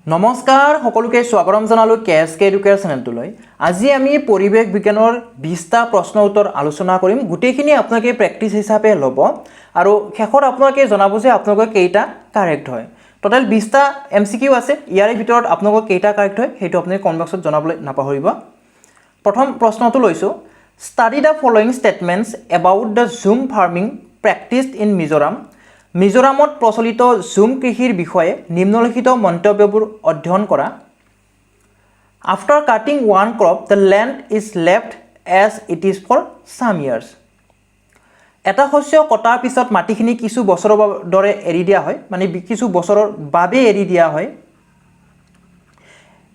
নমস্কাৰ সকলোকে স্বাগতম জনালো কেএসকে এডুকেয়াৰ চেনেলটোলৈ। আজি আমি পৰিৱেশ বিজ্ঞানৰ 20টা প্ৰশ্ন উত্তৰ আলোচনা কৰিম। গোটেইখিনি আপোনালোকে প্ৰেক্টিছ হিচাপে ল'ব আৰু শেষত আপোনালোকে জনাব যে আপোনালোকৰ কেইটা কাৰেক্ট হয়। টোটাল 20টা এমসিকিউ আছে। ইয়াৰ ভিতৰত আপোনালোকৰ কেইটা কাৰেক্ট হয় সেইটো আপুনি কমেন্ট বক্সত জনাবলৈ নাপাহৰিব। প্ৰথম প্ৰশ্নটো লৈছো, study the following statements about the jhum farming practised in Mizoram. মিজোৰামত প্ৰচলিত জুম কৃষিৰ বিষয়ে নিম্নলিখিত মন্তব্যবোৰ অধ্যয়ন কৰা। After cutting one crop the land is left as it is for some years. এটা শস্য কটাৰ পিছত মাটিখিনি কিছু বছৰৰ দৰে এৰি দিয়া হয়, মানে কিছু বছৰৰ বাবে এৰি দিয়া হয়।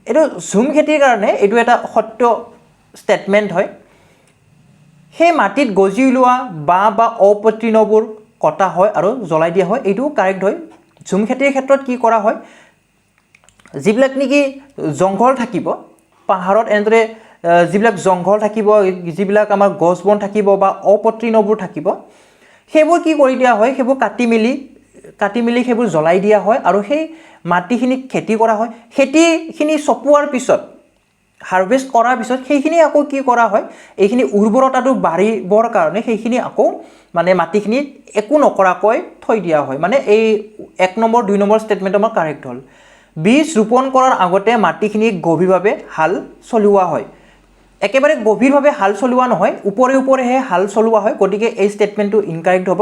এইটো জুম খেতিৰ কাৰণে এইটো এটা সত্য ষ্টেটমেণ্ট হয়। সেই মাটিত গজি ওলোৱা বাঁহ বা অপতৃণবোৰ কটা হয় আৰু জ্বলাই দিয়া হয়, এইটো কাৰেক্ট হয়। জুম খেতিৰ ক্ষেত্ৰত কি কৰা হয়, যিবিলাক নেকি জংঘল থাকিব পাহাৰত, এনেদৰে যিবিলাক জংঘল থাকিব, যিবিলাক আমাৰ গছ বন থাকিব বা অপতৃণবোৰ থাকিব, সেইবোৰ কি কৰি দিয়া হয়, সেইবোৰ কাটি মেলি সেইবোৰ জ্বলাই দিয়া হয় আৰু সেই মাটিখিনি খেতি কৰা হয়। খেতিখিনি চপোৱাৰ পিছত, হাৰ্ভেষ্ট কৰাৰ পিছত সেইখিনি আকৌ কি কৰা হয়, এইখিনি উৰ্বৰতাটো বাঢ়িবৰ কাৰণে সেইখিনি আকৌ মানে মাটিখিনি একো নকৰাকৈ থৈ দিয়া হয়। মানে এই 1 নম্বৰ 2 নম্বৰ ষ্টেটমেণ্ট আমাৰ কাৰেক্ট হ'ল। বীজ ৰোপণ কৰাৰ আগতে মাটিখিনি গভীৰভাৱে হাল চলোৱা হয়। একেবাৰে গভীৰভাৱে হাল চলোৱা নহয়, ওপৰেহে হাল চলোৱা হয়, গতিকে এই ষ্টেটমেণ্টটো ইনকাৰেক্ট হ'ব।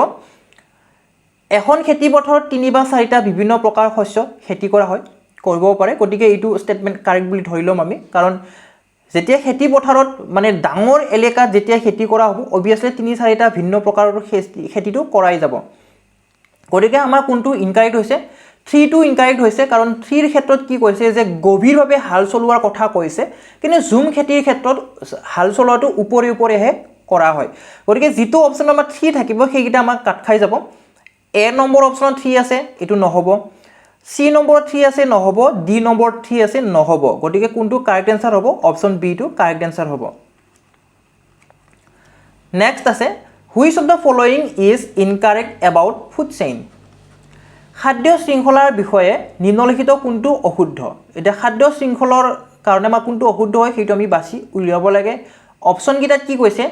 এখন খেতি পথাৰত 3 বা 4টা বিভিন্ন প্ৰকাৰ শস্য খেতি কৰা হয়, কৰিব পাৰে, গতিকে এইটো ষ্টেটমেণ্ট কাৰেক্ট বুলি ধৰি ল'ম আমি। কাৰণ যেতিয়া খেতি পথাৰত মানে ডাঙৰ এলেকাত যেতিয়া খেতি কৰা হ'ব, অবভিয়াছলি 3-4টা ভিন্ন প্ৰকাৰৰ খেতিটো কৰাই যাব। গতিকে আমাৰ কোনটো ইনকাৰেক্ট হৈছে, 3টো ইনকাৰেক্ট হৈছে, কাৰণ 3ৰ ক্ষেত্ৰত কি কৈছে যে গভীৰভাৱে হাল চলোৱাৰ কথা কৈছে, কিন্তু জুম খেতিৰ ক্ষেত্ৰত হাল চলোৱাটো ওপৰেহে কৰা হয়। গতিকে যিটো অপশ্যন আমাৰ 3 থাকিব সেইকেইটা আমাক কাট খাই যাব। এ নম্বৰ অপশ্যনত 3 আছে, এইটো নহ'ব। চি নম্বৰত 3 আছে, নহ'ব। ডি নম্বৰত 3 আছে, নহ'ব। গতিকে কোনটো কাৰেক্ট এনসাৰ হ'ব, অপশ্যন বি টো কাৰেক্ট এনসাৰ হ'ব। নেক্সট আছে, which of the following is incorrect about food chain. খাদ্য শৃংখলাৰ বিষয়ে নিম্নলিখিত কোনটো অশুদ্ধ। এতিয়া খাদ্য শৃংখলৰ কাৰণে আমাৰ কোনটো অশুদ্ধ হয় সেইটো আমি বাছি উলিয়াব লাগে। অপশ্যনকেইটাত কি কৈছে,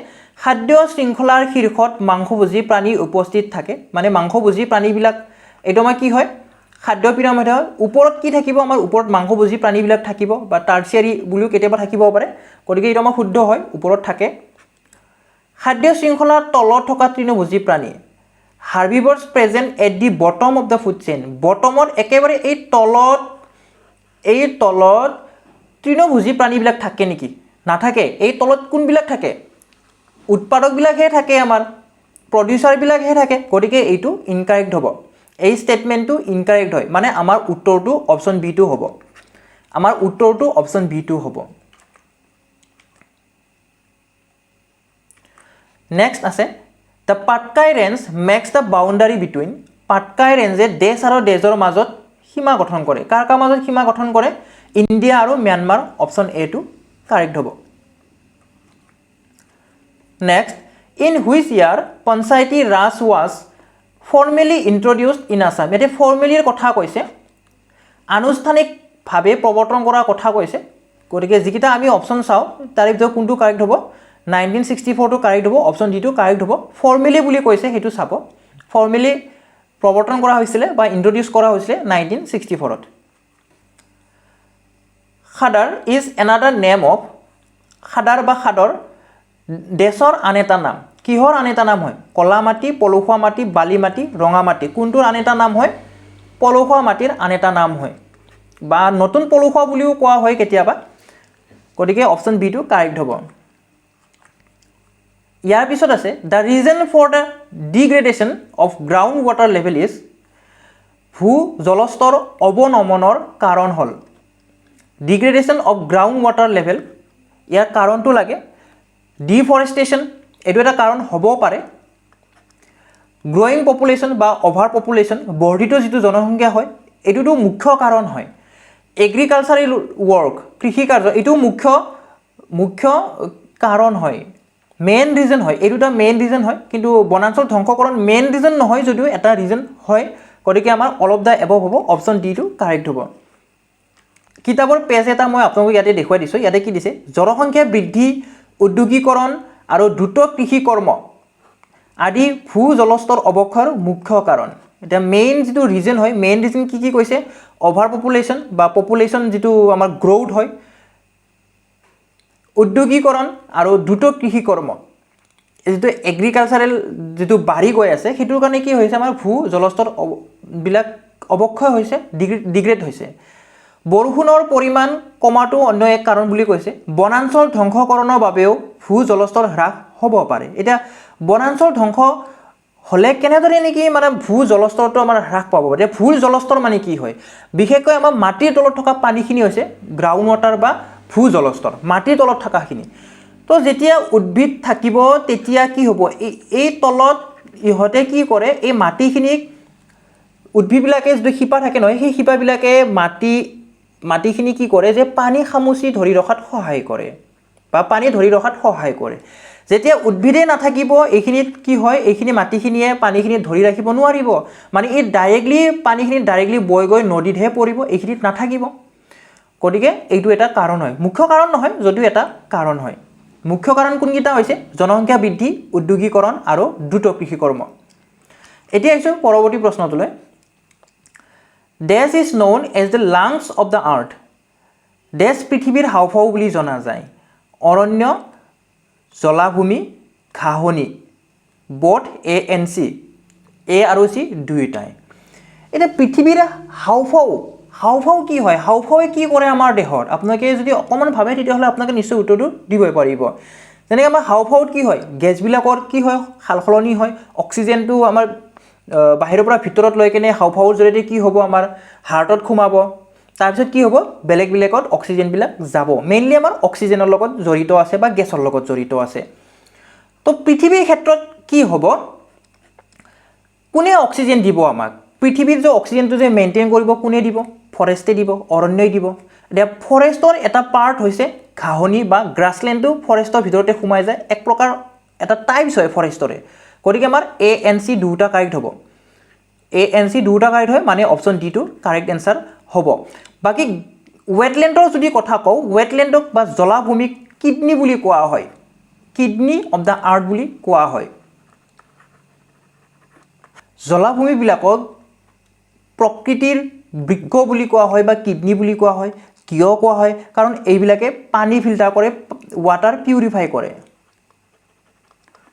খাদ্য শৃংখলাৰ শীৰ্ষত মাংসভোজী প্ৰাণী উপস্থিত থাকে, মানে মাংসভোজী প্ৰাণীবিলাক, এইটো আমাৰ কি হয়, খাদ্য পিৰামিডৰ ওপৰত কি থাকিব, আমাৰ ওপৰত মাংসভোজী প্ৰাণীবিলাক থাকিব, বা টাৰ্চিয়াৰী বুলিও কেতিয়াবা থাকিব পাৰে, গতিকে এইটো আমাৰ শুদ্ধ হয়, ওপৰত থাকে। খাদ্য শৃংখলাৰ তলত থকা তৃণভোজী প্ৰাণী, herbivores present at the bottom of the food chain. বটমত একেবাৰে এই তলত তৃণভোজী প্ৰাণীবিলাক থাকে নেকি, নাথাকে। এই তলত কোনবিলাক থাকে, উৎপাদকবিলাকহে থাকে, আমাৰ প্ৰডিউচাৰবিলাকহে থাকে, গতিকে এইটো ইনকাৰেক্ট হ'ব। এই ষ্টেটমেণ্টটো ইনকাৰেক্ট হয়, মানে আমাৰ উত্তৰটো অপশ্যন বি টো হ'ব। আমাৰ উত্তৰটো অপশ্যন বি টো হ'ব। নেক্সট আছে, the Patkai range makes the boundary between. Patkai ৰেঞ্জে দেশ আৰু দেশৰ মাজত সীমা গঠন কৰে। কাৰ মাজত সীমা গঠন কৰে, ইণ্ডিয়া আৰু ম্যানমাৰ। অপশ্যন এ টো কাৰেক্ট হ'ব। Next, in which year panchayati raj was formally introduced in Assam. ইয়াতে ফৰ্মেলিৰ কথা কৈছে, আনুষ্ঠানিকভাৱে প্ৰৱৰ্তন কৰাৰ কথা কৈছে, গতিকে যিকেইটা আমি অপশ্যন চাওঁ তাৰে ভিতৰত কোনটো কাৰেক্ট হ'ব, 1964টো কাৰেক্ট হ'ব, অপশ্যন ডি টো কাৰেক্ট হ'ব। ফৰ্মেলি বুলি কৈছে সেইটো চাব, ফৰ্মেলি প্ৰৱৰ্তন কৰা হৈছিলে বা ইন্ট্ৰডিউচ কৰা হৈছিলে 1964ত। খাদাৰ ইজ এনাডাৰ নেম অফ। খাদাৰ বা খাদৰ দেশৰ আন এটা নাম, কিহৰ আন এটা নাম হয়, কলা মাটি, পলসুৱা মাটি, বালি মাটি, ৰঙা মাটি, কোনটোৰ আন এটা নাম হয়, পলসুৱা মাটিৰ আন এটা নাম হয়, বা নতুন পলসুৱা বুলিও কোৱা হয় কেতিয়াবা, গতিকে অপশ্যন বি টো কাৰেক্ট হ'ব। ইয়াৰ পিছত আছে, the reason for the degradation of ground water level is. ভূ জলস্তৰ অৱনমনৰ কাৰণ হ'ল, degradation of ground water level, ইয়াৰ কাৰণটো লাগে। ডিফৰেষ্টেশ্যন, এইটো এটা কাৰণ হ'ব পাৰে। গ্ৰয়িং পপুলেশ্যন বা অভাৰ পপুলেশ্যন, বৰ্ধিত যিটো জনসংখ্যা হয়, এইটোতো মুখ্য কাৰণ হয়। এগ্ৰিকালচাৰেল ৱৰ্ক, কৃষিকাৰ্য, এইটো মুখ্য কাৰণ হয়, মেইন ৰিজন হয়, এই দুটা মেইন ৰিজন হয়। কিন্তু বনাঞ্চল ধ্বংসকৰণ মেইন ৰিজন নহয় যদিও এটা ৰিজন হয়, গতিকে আমাৰ অল অফ দ্য এবভ হ'ব, অপশ্যন ডি টো কাৰেক্ট হ'ব। কিতাপৰ পেজ এটা মই আপোনালোকক ইয়াতে দেখুৱাই দিছোঁ ইয়াতে কি দিছে জনসংখ্যা বৃদ্ধি উদ্যোগীকৰণ আৰু দ্ৰুত কৃষি কৰ্ম আদি ভূ জলস্তৰ অৱক্ষয়ৰ মুখ্য কাৰণ এটা মেইন যেটো ৰিজন হয় মেইন ৰিজন কি কৈছে ওভাৰ পপুলেশ্যন বা পপুলেশ্যন যেটো আমাৰ গ্ৰোথ হয় উদ্যোগীকৰণ আৰু দ্ৰুত কৃষি কৰ্ম যেটো এগ্ৰিকালচাৰেল যেটো বাঢ়ি গৈ আছে হেতুৰ কাৰণে কি হৈছে আমাৰ ভূ জলস্তৰ বিলাক অৱক্ষয় হৈছে ডিগ্ৰেড হৈছে বৰষুণৰ পৰিমাণ কমাটো অন্য এক কাৰণ বুলি কৈছে বনাঞ্চল ধ্বংসকৰণৰ বাবেও ভূ জলস্তৰ হ্ৰাস হ'ব পাৰে এটা বনাঞ্চল ধ্বংস হলে কেনেদৰে নেকি মানে ভূ জলস্তৰটো আমাৰ হ্ৰাস পাব এতিয়া ভূ জলস্তৰ মানে কি হয় বিশেষকৈ আমাৰ মাটিৰ তলত থকা পানীখিনি হৈছে গ্ৰাউণ্ড ৱাটাৰ বা ভূ জলস্তৰ মাটিৰ তলত থকাখিনি তো যেতিয়া উদ্ভিদ থাকিব তেতিয়া কি হ'ব এই তলত ইহতে কি কৰে এই মাটিখিনিক উদ্ভিদবিলাকে যদি শিপা থাকে নহয় সেই শিপাবিলাকে মাটিখিনি কি কৰে যে পানী খামুচি ধৰি ৰখাত সহায় কৰে বা পানী ধৰি ৰখাত সহায় কৰে যেতিয়া উদ্ভিদে নাথাকিব এইখিনিত কি হয় এইখিনি মাটিখিনিয়ে পানীখিনি ধৰি ৰাখিব নোৱাৰিব মানে এই ডাইৰেক্টলি পানীখিনি ডাইৰেক্টলি বৈ গৈ নদীতহে পৰিব এইখিনিত নাথাকিব গতিকে এইটো এটা কাৰণ হয় মুখ্য কাৰণ নহয় যদিও এটা কাৰণ হয় মুখ্য কাৰণ কোনকেইটা হৈছে জনসংখ্যা বৃদ্ধি উদ্যোগীকৰণ আৰু দ্ৰুত কৃষি কৰ্ম এতিয়া আহিছোঁ পৰৱৰ্তী প্ৰশ্নটোলৈ Dash is known as the lungs of the earth. Dash পৃথিৱীৰ হাওঁফাওঁ বুলি জনা যায় অৰণ্য জলাভূমি ঘাঁহনি both A and C A আৰু C দুইটাই এটা পৃথিৱীৰ হাওঁফাওঁ কি হয় হাওঁফাৱে কি কৰে আমাৰ দেহত আপোনালোকে যদি অকমান ভাবে তেতিয়াহ'লে আপোনালোকে নিশ্চয় উত্তৰটো দিবই পাৰিব যেনেকৈ আমাৰ হাওঁফাওত কি হয় গেছবিলাকৰ কি হয় সালসলনি হয় অক্সিজেনটো আমাৰ বাহিৰৰ পৰা ভিতৰত লৈ কেনে হাওঁফাওৰ জৰিয়তে কি হ'ব আমাৰ হাৰ্টত সোমাব তাৰপিছত কি হ'ব বেলেগত অক্সিজেনবিলাক যাব মেইনলি আমাৰ অক্সিজেনৰ লগত জড়িত আছে বা গেছৰ লগত জড়িত আছে তো পৃথিৱীৰ ক্ষেত্ৰত কি হ'ব কোনে অক্সিজেন দিব আমাক পৃথিৱীৰ যে অক্সিজেনটো যে মেইনটেইন কৰিব কোনে দিব ফৰেষ্টে দিব অৰণ্যই দিব এতিয়া ফৰেষ্টৰ এটা পাৰ্ট হৈছে ঘাঁহনি বা গ্ৰাছলেণ্ডটো ফৰেষ্টৰ ভিতৰতে সোমাই যায় এক প্ৰকাৰ এটা টাইপছ হয় ফৰেষ্টৰে গতিকে আমাৰ A and C দুটা কাৰেক্ট হ'ব A and C দুটা কাৰেক্ট হয় মানে অপশ্যন ডি টো কাৰেক্ট এনসাৰ হ'ব বাকি ওয়েটল্যান্ডৰ যদি কথা কওঁ ওয়েটল্যান্ডক বা জলাভূমিক কিডনি বুলি কোৱা হয় কিডনি অফ দা আৰ্থ বুলি কোৱা হয় জলাভূমিবিলাকক প্ৰকৃতিৰ বৃক্ষ বুলি কোৱা হয় বা কিডনি বুলি কোৱা হয় কিয় কোৱা হয় কাৰণ এইবিলাকে পানী ফিল্টাৰ কৰে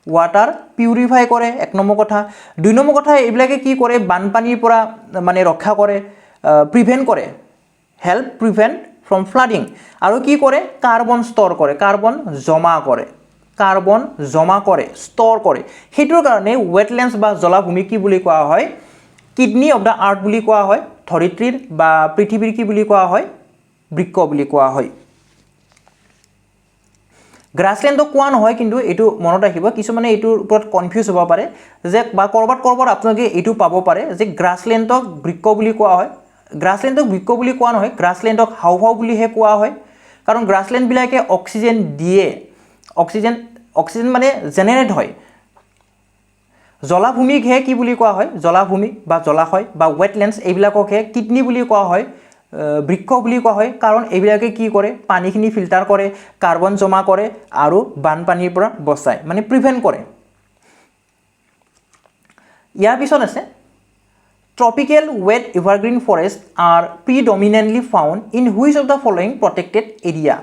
ওয়াটাৰ পিউৰিফাই কৰে এক নম্বৰ কথা দুই নম্বৰ কথা এইবিলাকে কি কৰে বানপানীৰ পৰা মানে ৰক্ষা কৰে প্ৰিভেন্ট কৰে হেল্প প্ৰিভেন্ট ফ্ৰম ফ্লাডিং আৰু কি কৰে কাৰ্বন ষ্টৰ কৰে কাৰ্বন জমা কৰে ষ্টৰ কৰে হেতুৰ কাৰণে ওয়েটল্যান্ডছ বা জলাভূমি কি বুলি কোৱা হয় কিডনি অফ দা আৰ্থ বুলি কোৱা হয় ধৰিত্ৰীৰ বা পৃথিৱীৰ কি বুলি কোৱা হয় বৃক্ষ বুলি কোৱা হয় গ্ৰাছলেণ্ডক কোৱা নহয় কিন্তু এটো মনত ৰাখিব কিছুমানে এটোৰ ওপৰত কনফিউজ হ'ব পাৰে যে বা কৰবাত আপোনালোকে এটো পাব পাৰে যে গ্ৰাছলেণ্ডক বৃক্ষ বুলি কোৱা হয় গ্ৰাছলেণ্ডক বৃক্ষ বুলি কোৱা নহয় গ্ৰাছলেণ্ডক হাওঁফাওঁ বুলিহে কোৱা হয় কাৰণ গ্ৰাছলেণ্ড বিলাকে অক্সিজেন দিয়ে অক্সিজেন মানে জেনাৰেট হয় জলাভূমিক হে কি বুলি কোৱা হয় জলাভূমি বা জলাশয় বা ওয়েটল্যান্ডছ এইবিলাককহে কিডনি বুলি কোৱা হয় বৃক্ষ বুলি কোৱা হয় কাৰণ এইবিলাকে কি কৰে পানীখিনি ফিল্টাৰ কৰে কাৰ্বন জমা কৰে আৰু বানপানীৰ পৰা বচায় মানে প্ৰিভেন্ট কৰে ইয়াৰ পিছত আছে tropical wet evergreen forests are predominantly found in which of the following protected area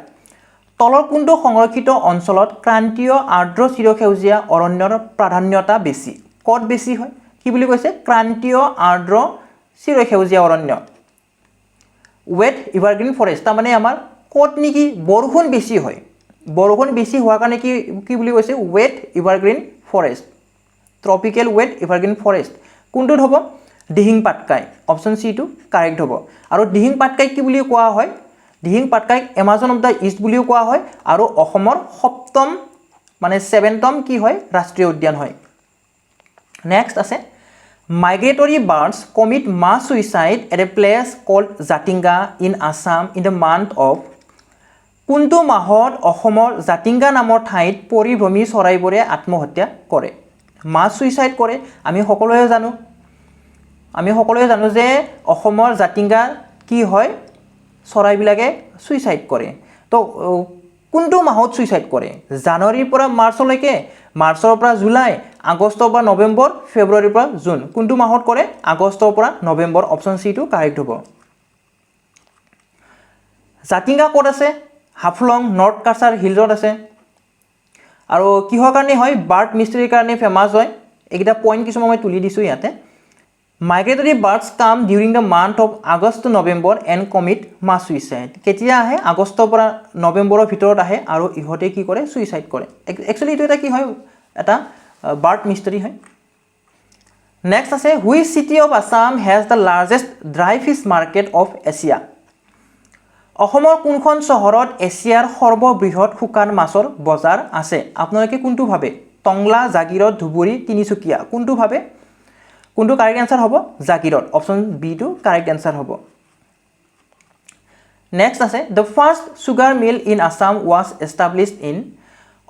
তলৰ কোনটো সংৰক্ষিত অঞ্চলত ক্ৰান্তীয় আৰ্দ্ৰ চিৰসেউজীয়া অৰণ্যৰ প্ৰাধান্যতা বেছি কত বেছি হয় কি বুলি কৈছে ক্ৰান্তীয় আৰ্দ্ৰ চিৰসেউজীয়া অৰণ্য wet evergreen forest তা মানে আমাৰ কত নেকি বৰষুণ বেছি হয় বৰষুণ বেছি হোৱাৰ কাৰণে কি বুলি কৈছে wet evergreen forest tropical wet evergreen forest কোনটোত হ'ব দিহিং পাটকাই অপচন সি টো কাৰেক্ট হ'ব আৰু দিহিং পাটকাই কি বুলি কোৱা হয় Dihing Patkai Amazon of the east বুলিও কোৱা হয় আৰু অসমৰ সপ্তম মানে 7ম কি হয় ৰাষ্ট্ৰীয় উদ্যান হয় নেক্সট আছে migratory birds commit mass suicide at a place called Jatinga in Assam in the month of কোনটো মাহত অসমৰ জাতিংগা নামৰ ঠাইত পৰিভ্ৰমী চৰাইবোৰে আত্মহত্যা কৰে মাছ সুইসাইড কৰে আমি সকলোৱে জানো যে অসমৰ জাতিংগা কি হয় চৰাইবিলাকে সুইচাইড কৰে তো কোনটো মাহত সুইচাইড কৰে জানুৱাৰীৰ পৰা মাৰ্চলৈকে মাৰ্চৰ পৰা জুলাই আগষ্টৰ পৰা নৱেম্বৰ ফেব্ৰুৱাৰীৰ পৰা জুন কোনটো মাহত কৰে আগষ্টৰ পৰা নৱেম্বৰ অপচন সি টো কাৰেক্ট হ'ব জাতিংগা ক'ত আছে হাফলং নৰ্থ কাছাৰ হিলছত আছে আৰু কিহৰ কাৰণে হয় বাৰ্ড মিস্ট্ৰিৰ কাৰণে ফেমাস হয় এইকেইটা পইণ্ট কিছুমান মই তুলি দিছোঁ ইয়াতে Migratory birds come during the month of August to November and commit mass suicide. কেতিয়া আহে আগষ্টৰ পৰা নৱেম্বৰৰ ভিতৰত আহে আৰু ইহঁতে কি কৰে সুইচাইড কৰে একচুৱেলি এইটো এটা কি হয় এটা বাৰ্ড মিস্ট্ৰি হয় নেক্সট আছে which city of Assam has the largest dry fish market of Asia অসমৰ কোনখন চহৰত এছিয়াৰ সৰ্ববৃহৎ শুকান মাছৰ বজাৰ আছে আপোনালোকে কোনটো ভাবে টংলা জাগিৰত ধুবুৰী তিনিচুকীয়া কোনটো ভাবে কোনটো কাৰেক্ট আনসাৰ হ'ব জাগিৰত অপচন বি টো কাৰেক্ট আনসাৰ হ'ব নেক্সট আছে the first sugar mill in Assam was established in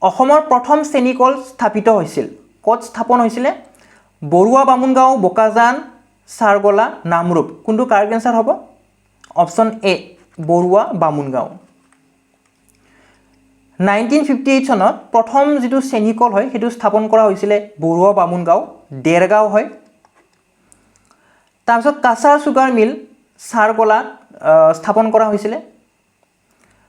অসমৰ প্ৰথম চেনি কল স্থাপিত হৈছিল ক'ত স্থাপন হৈছিল বৰুৱা বামুণগাঁও বোকাজান সাৰগলা নামৰূপ কোনটো কাৰেক্ট আনসাৰ হ'ব অপচন এ বৰুৱা বামুণগাঁও 1958 চনত প্ৰথম যেটো চেনি কল হয় হেতু স্থাপন কৰা হৈছিল বৰুৱা বামুণগাঁও দেৰগাঁও হয় তাৰপিছত কাছাৰ সুগাৰ মিল সাৰগলা স্থাপন কৰা হৈছিল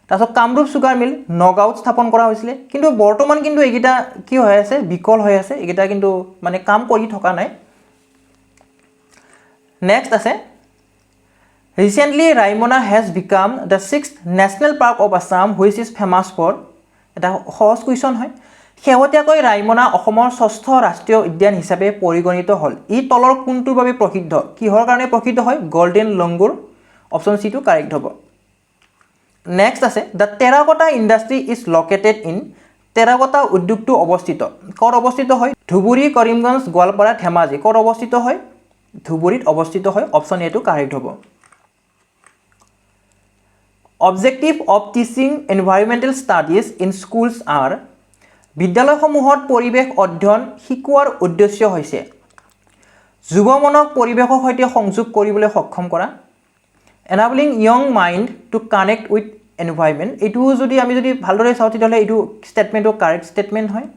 তাৰপিছত কামৰূপ সুগাৰ মিল নগাঁৱত স্থাপন কৰা হৈছিল কিন্তু বৰ্তমান কিন্তু এইগিটা কি হৈ আছে বিকল হৈ আছে এইগিটা কিন্তু মানে কাম কৰি থকা নাই নেক্সট আছে Recently, Raimona has become the 6th national park of Assam, which is famous for. এটা সহজ কুৱেশ্যন হয় শেহতীয়াকৈ ৰাইমনা অসমৰ ষষ্ঠ ৰাষ্ট্ৰীয় উদ্যান হিচাপে পৰিগণিত হ'ল ই তলৰ কোনটোৰ বাবে প্ৰসিদ্ধ কিহৰ কাৰণে প্ৰসিদ্ধ হয় গোল্ডেন লংগুৰ অপচন সি টো কাৰেক্ট হ'ব নেক্সট আছে the terracotta industry is located in terracotta উদ্যোগটো অৱস্থিত ক'ত অৱস্থিত হয় ধুবুৰী কৰিমগঞ্জ গোৱালপাৰা ধেমাজি ক'ত অৱস্থিত হয় ধুবুৰীত অৱস্থিত হয় অপচন এ টো কাৰেক্ট হ'ব Objective of teaching environmental studies in schools are বিদ্যালয়সমূহত পৰিবেশ অধ্যয়ন শিকোৱাৰ উদ্দেশ্য হৈছে যুৱমনক পৰিবেশৰ সৈতে সংযোগ কৰিবলৈ সক্ষম কৰা enabling young mind to connect with environment এটো যদি আমি যদি ভালদৰে চাও তেতিয়ালে এটো স্টেটমেন্টৰ কাৰেক্ট স্টেটমেন্ট হয়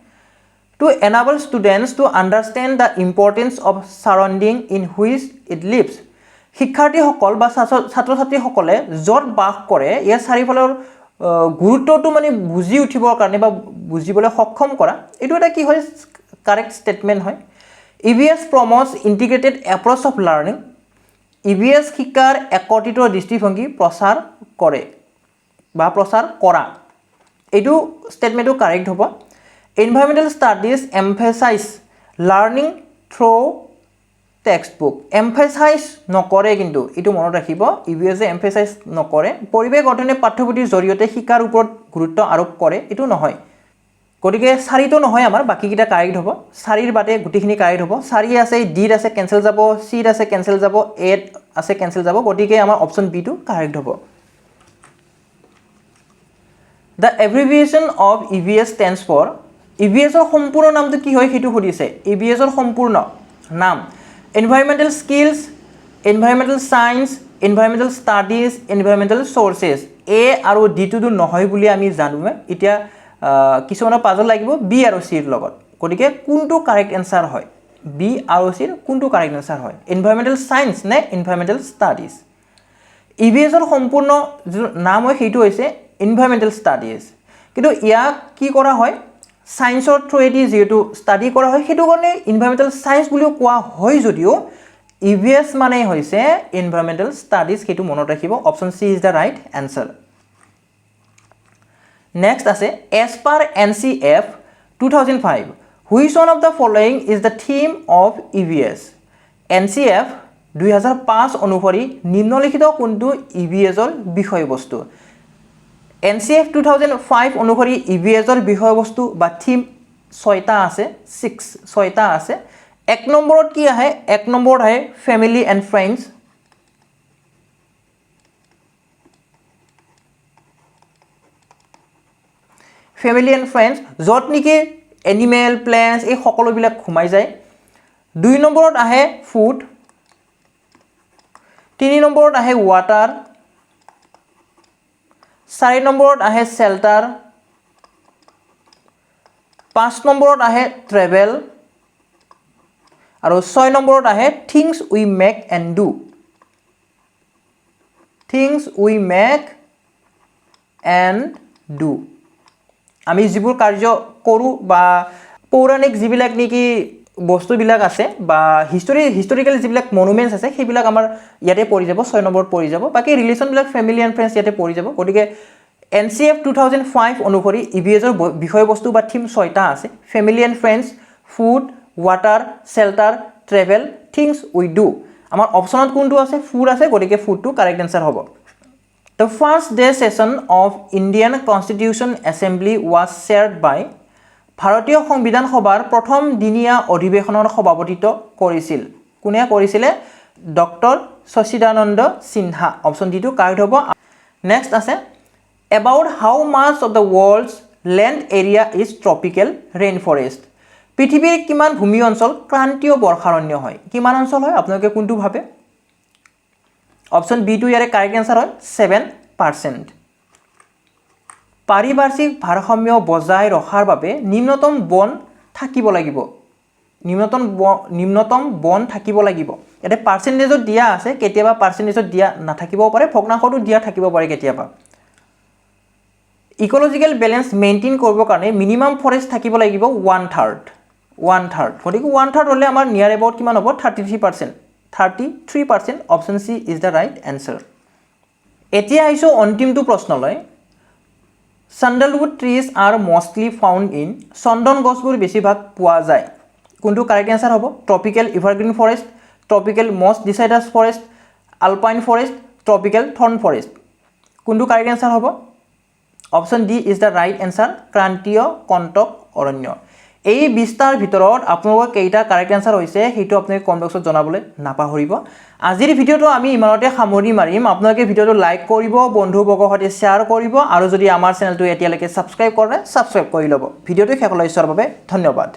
to enable students to understand the importance of surrounding in which it lives শিক্ষাৰ্থীসকল বা ছাত্ৰ-ছাত্ৰীসকলে য'ত বাস কৰে ইয়াৰ চাৰিওফালৰ গুৰুত্বটো মানে বুজি উঠিবৰ কাৰণে বা বুজিবলৈ সক্ষম কৰা এটো এটা কি হয় কাৰেক্ট স্টেটমেন্ট হয় EVS promotes integrated approach of learning EVS শিক্ষাৰ একত্ৰিত দৃষ্টিভংগী প্ৰচাৰ কৰে বা প্ৰচাৰ কৰা এটো স্টেটমেন্টটো কাৰেক্ট হ'ব environmental studies emphasize learning through textbook emphasize নকৰে কিন্তু এটো মনত ৰাখিব ইভিএছে এমফাসাইজ নকৰে পৰিবেশ অধ্যয়নে পাঠ্যপুথিৰ জৰিয়তে শিকাৰ ওপৰত গুৰুত্ব আৰোপ কৰে এটো নহয় গতিকে চাৰিটো নহয় আমাৰ বাকিকিটা কাৰেক্ট হ'ব চাৰিৰ বাদে গুটিখিনি কাৰেক্ট হ'ব চাৰি আছে ডি আছে কেনসেল যাব সি আছে কেনসেল যাব এ আছে কেনসেল যাব গতিকে আমাৰ অপচন বি টো কাৰেক্ট হ'ব The abbreviation of EVS stands for EVS ৰ সম্পূৰ্ণ নামটো কি হয় হেতু সুধিছে EVS ৰ সম্পূৰ্ণ নাম Environmental skills, environmental science, environmental studies, environmental sources. A আৰু D টো নহয় বুলি আমি জানো এতিয়া কিছুমানৰ পাজল লাগিব B আৰু C ৰ লগত গতিকে কোনটো কাৰেক্ট আনসাৰ হয় B আৰু C ৰ কোনটো কাৰেক্ট আনসাৰ হয় environmental science নে environmental studies EVS ৰ সম্পূৰ্ণ নাম হয় হেতু হৈছে environmental studies কিন্তু ইয়াক কি কৰা হয় সায়েন্সৰ থ্ৰুৱেদি যেটো ষ্টাডি কৰা হয় হেতু কাৰণে এনভায়ৰনমেন্টাল সায়েন্স বুলিও কোৱা হয় যদিও ইভিএস মানে হৈছে এনভায়ৰনমেন্টাল ষ্টাডিজ হেতু মনত ৰাখিব option C is the right answer next আছে as per NCF 2005 which one of the following is the theme of EVS NCF 2005 অনুসৰি নিম্নলিখিত কোনটো EVS ৰ বিষয়বস্তু NCF 2005 অনুসৰি EVS ৰ বিষয়বস্তু বা থিম 6টা আছে 6টা আছে এক নম্বৰত কি আহে এক নম্বৰত আহে family and friends family and friends যত নেকি এনিমেল প্লান্টস এই সকলোবিলাক ঘুমাই যায় দুই নম্বৰত আহে ফুড তিনি নম্বৰত আহে ওয়াটাৰ 4 নম্বৰত আহে shelter, 5 নম্বৰত আহে travel, আৰু 6 নম্বৰত আহে things we make and do. Things we make and do. আমি যিবোৰ কাৰ্য কৰোঁ বা পৌৰাণিক যিবিলাক নেকি বস্তুবিলাক আছে বা হিষ্টৰিকেল যিবিলাক মনুমেণ্টছ আছে সেইবিলাক আমাৰ ইয়াতে পৰি যাব 6 নম্বৰত পৰি যাব বাকি ৰিলেশ্যনবিলাক ফেমিলি এণ্ড ফ্ৰেণ্ডছ ইয়াতে পৰি যাব গতিকে NCF 2005 অনুসৰি ইভিএছৰ বিষয়বস্তু বা থিম 6টা আছে family and friends food water shelter travel things we do আমাৰ অপচনত কোনটো আছে ফুড আছে গতিকে ফুডটো কাৰেক্ট আনসাৰ হ'ব The first day session of Indian Constitution Assembly was chaired by ভাৰতীয় সংবিধান সভাৰ প্ৰথম দিনীয়া অধিৱেশনৰ সভাপতিত্ব কৰিছিল কোনে কৰিছিলে doctor Sachidananda Sinha option D টো কাৰেক্ট হ'ব নেক্সট আছে about how much of the world's land area is tropical rainforest পৃথিৱীৰ কিমান ভূমি অঞ্চল ক্ৰান্তীয় বৰ্ষাৰণ্য হয় কিমান অঞ্চল হয় আপোনালোকে কোনটো ভাবে অপচন বি টো ইয়াৰে কাৰেক্ট আনসাৰ হয় 7% পাৰিবাৰ্ষিক ভাৰসাম্য বজাই ৰখাৰ বাবে নিম্নতম বন থাকিব লাগিব নিম্নতম বন থাকিব লাগিব এটা পাৰ্চেন্টেজত দিয়া আছে কেতিয়াবা পাৰ্চেন্টেজত দিয়া নাথাকিব পাৰে ভগ্নাংশটো দিয়া থাকিব পাৰে কেতিয়াবা ইকোলজিক্যাল ব্যালেন্স মেইনটেইন কৰিবৰ কাৰণে মিনিমাম ফৰেষ্ট থাকিব লাগিব 1/3 গতিকে 1/3 হলে আমাৰ নিয়াৰ এবাউট কিমান হ'ব 33% option C is the right answer এতিয়া আইছো অন্তিমটো প্ৰশ্নলৈ Sandalwood trees are mostly found in চন্দন গছবোৰ বেছিভাগ পোৱা যায় কোনটো কাৰেক্ট আনসাৰ হ'ব ট্ৰপিক্যাল এভাৰগ্ৰীন ফৰেষ্ট ট্ৰপিক্যাল মছ ডিসাইডাছ ফৰেষ্ট আলপাইন ফৰেষ্ট ট্ৰপিক্যাল থৰ্ন ফৰেষ্ট কোনটো কাৰেক্ট আনসাৰ হ'ব option D is the right answer ক্ৰান্তীয় কণ্টক অৰণ্য এই 20টাৰ ভিতৰত আপোনালোকৰ কেইটা কাৰেক্ট আনসাৰ হৈছে হেতু আপুনি কমেন্ট বক্সত জনাবলৈ নাপাহৰিব আজিৰ ভিডিওটো আমি ইমানতে সামৰি মাৰিম আপোনালোকে ভিডিওটো লাইক কৰিব বন্ধুবৰ্গৰ সৈতে শেয়াৰ কৰিব আৰু যদি আমাৰ চেনেলটো এতিয়ালৈকে সাবস্ক্ৰাইব কৰে সাবস্ক্ৰাইব কৰি ল'ব ভিডিওটো শেষলৈ চোৱাৰ বাবে ধন্যবাদ